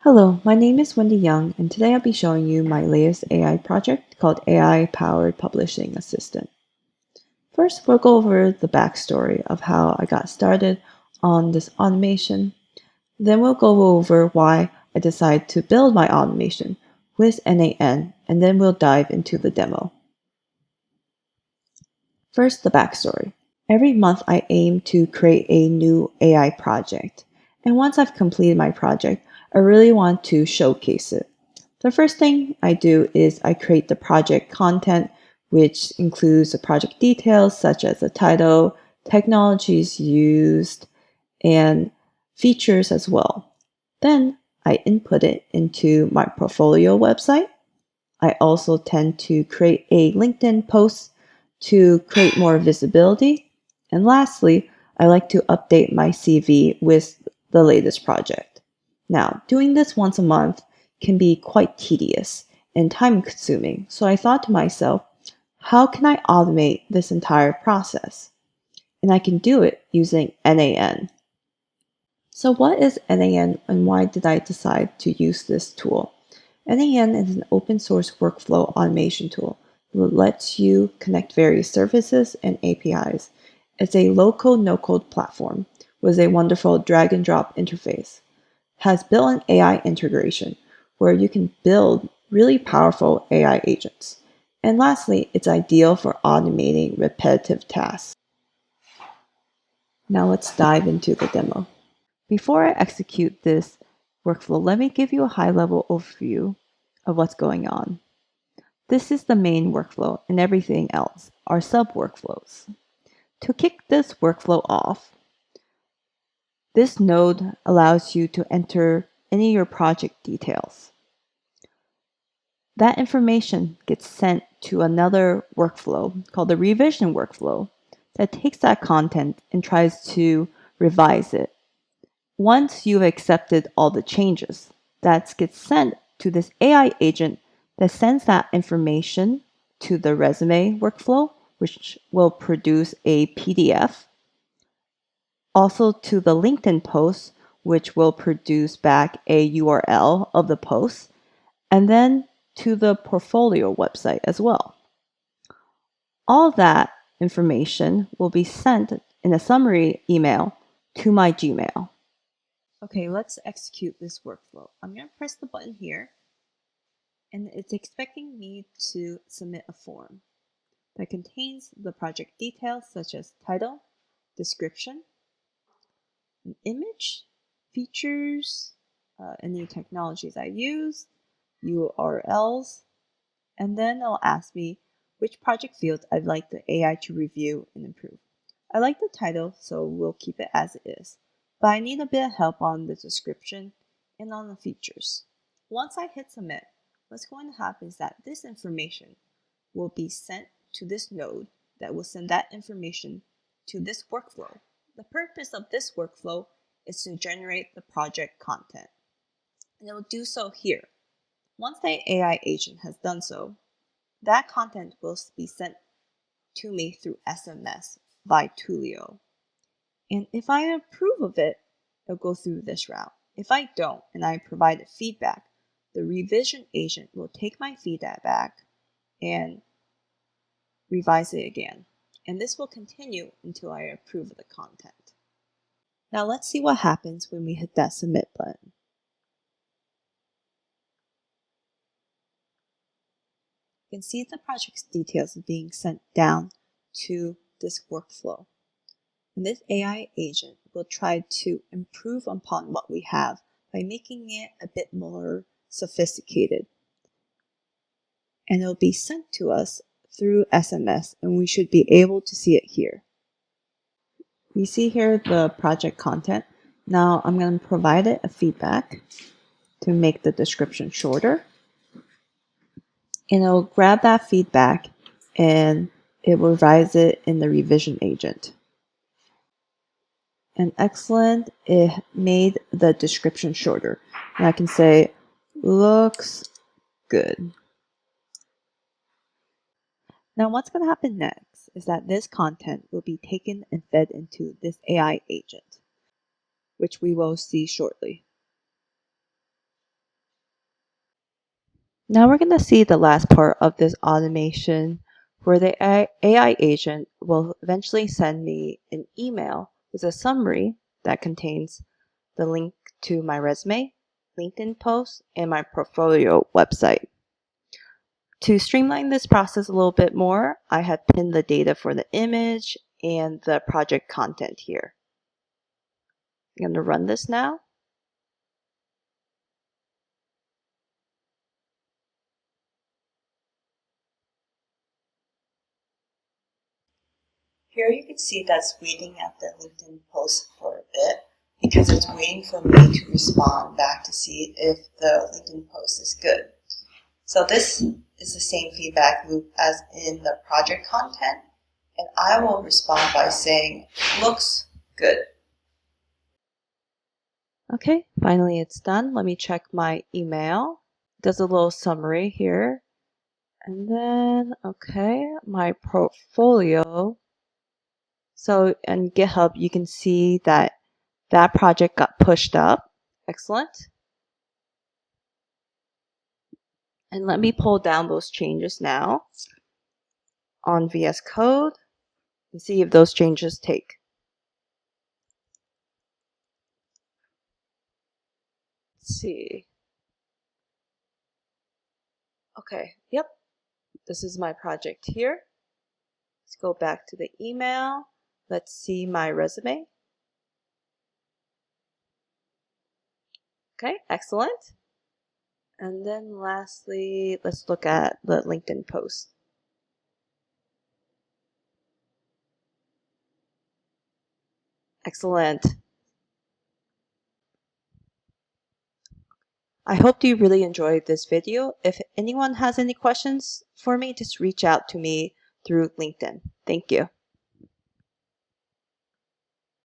Hello, my name is Wendy Young, and today I'll be showing you my latest AI project called AI-Powered Publishing Assistant. First, we'll go over the backstory of how I got started on this automation. Then we'll go over why I decided to build my automation with NAN, and then we'll dive into the demo. First, the backstory. Every month I aim to create a new AI project, and once I've completed my project, I really want to showcase it. The first thing I do is I create the project content, which includes the project details such as the title, technologies used, and features as well. Then I input it into my portfolio website. I also tend to create a LinkedIn post to create more visibility. And lastly, I like to update my CV with the latest project. Now, doing this once a month can be quite tedious and time consuming. So I thought to myself, how can I automate this entire process? And I can do it using NAN. So what is NAN and why did I decide to use this tool? NAN is an open source workflow automation tool that lets you connect various services and APIs. It's a low-code, no-code platform with a wonderful drag and drop interface. Has built-in AI integration where you can build really powerful AI agents. And lastly, it's ideal for automating repetitive tasks. Now let's dive into the demo. Before I execute this workflow, let me give you a high-level overview of what's going on. This is the main workflow, and everything else are sub-workflows. To kick this workflow off, this node allows you to enter any of your project details. That information gets sent to another workflow called the revision workflow that takes that content and tries to revise it. Once you've accepted all the changes, that gets sent to this AI agent that sends that information to the resume workflow, which will produce a PDF. Also to the LinkedIn post, which will produce back a URL of the post, and then to the portfolio website as well. All that information will be sent in a summary email to my Gmail. Okay, let's execute this workflow. I'm going to press the button here, and it's expecting me to submit a form that contains the project details such as title, description, an image, features, any technologies I use, URLs, and then it'll ask me which project fields I'd like the AI to review and improve. I like the title, so we'll keep it as it is, but I need a bit of help on the description and on the features. Once I hit submit, what's going to happen is that this information will be sent to this node that will send that information to this workflow. The purpose of this workflow is to generate the project content, and it will do so here. Once the AI agent has done so, that content will be sent to me through SMS by Twilio. And if I approve of it, it'll go through this route. If I don't and I provide feedback, the revision agent will take my feedback back and revise it again. And this will continue until I approve of the content. Now let's see what happens when we hit that submit button. You can see the project's details being sent down to this workflow. And this AI agent will try to improve upon what we have by making it a bit more sophisticated. And it'll be sent to us through SMS, and we should be able to see it here. We see here the project content. Now I'm going to provide it a feedback to make the description shorter. And it'll grab that feedback and it will revise it in the revision agent. And excellent, it made the description shorter. And I can say, looks good. Now what's going to happen next is that this content will be taken and fed into this AI agent, which we will see shortly. Now we're going to see the last part of this automation where the AI agent will eventually send me an email with a summary that contains the link to my resume, LinkedIn post, and my portfolio website. To streamline this process a little bit more, I have pinned the data for the image and the project content here. I'm going to run this now. Here you can see that's waiting at the LinkedIn post for a bit because it's waiting for me to respond back to see if the LinkedIn post is good. So this is the same feedback loop as in the project content, and I will respond by saying, looks good. Okay, finally it's done. Let me check my email. It does a little summary here. And then, okay, my portfolio. So in GitHub, you can see that that project got pushed up. Excellent. And let me pull down those changes now on VS Code and see if those changes take. Let's see. Okay, yep. This is my project here. Let's go back to the email. Let's see my resume. Okay, excellent. And then lastly, let's look at the LinkedIn post. Excellent. I hope you really enjoyed this video. If anyone has any questions for me, just reach out to me through LinkedIn. Thank you.